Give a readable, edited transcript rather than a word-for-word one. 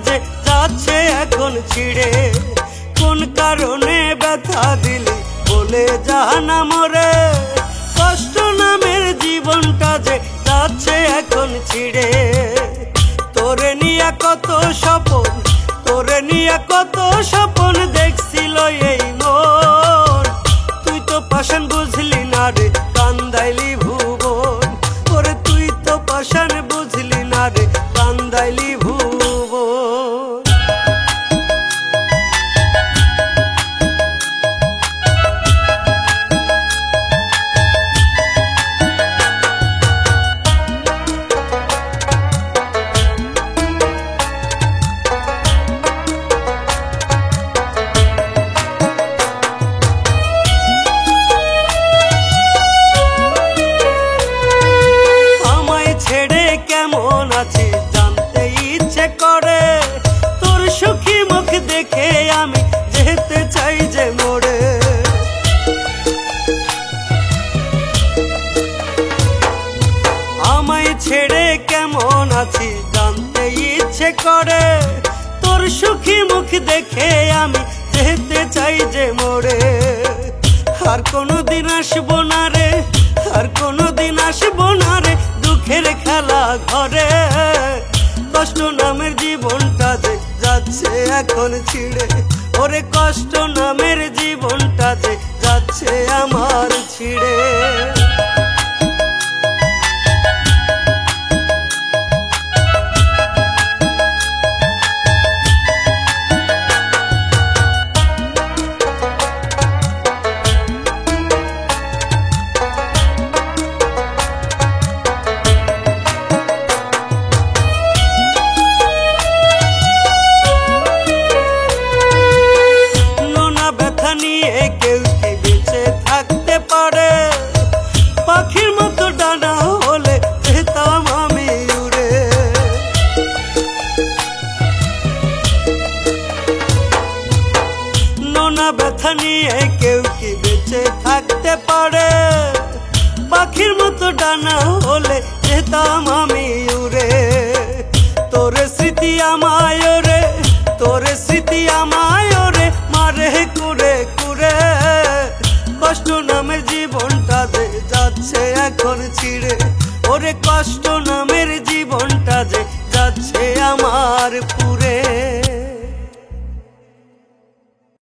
যে যাচ্ছে এখন ছিড়ে। কোন কারণে ব্যথা দিলি বলে জানা মরে, কষ্ট নামের জীবনটা যে যাচ্ছে এখন ছিড়ে। তোরে নিয়ে কত স্বপন, তোরে নিয়ে কত স্বপন দেখছিল এই মন। তুই তো পাষাণ বুঝলি না রে কান্দাইলি ভুবন, ওরে তুই তো পাষাণ বুঝলি না রে কান্দাইলি ভুবন। কেমন আছিস জানতে ইচ্ছে করে, তোর সুখী মুখ দেখে আমি যেতে চাই যে মোড়ে। আমায় ছেড়ে কেমন আছিস জানতে ইচ্ছে করে, তোর সুখী মুখ দেখে আমি যেতে চাই যে মোড়ে। আর কোনোদিন আসবো না রে, আর কোনোদিন আসবো না রে দুঃখের খেলা ঘরে। কষ্ট নামের জীবনটা যে যাচ্ছে এখন ছিড়ে, ওরে কষ্ট নামের জীবনটা যে যাচ্ছে আমার ছিড়ে। নিয়ে কেউ কি বেঁচে থাকতে পারে, পাখির মতো ডানা হলে যেতাম আমি উড়ে। নোনা ব্যথা নিয়ে কেউ কি বেঁচে থাকতে পারে, পাখির মতো ডানা হলে যেতাম আমি উড়ে। তোরে স্মৃতি আমায় রে, তোরে স্মৃতি আমায় রে মারে কুরে কুরে। কষ্ট নামের জীবনটা যে যাচ্ছে এখন ছিড়ে, ওরে কষ্ট নামের জীবনটা যে যাচ্ছে আমার পুরে।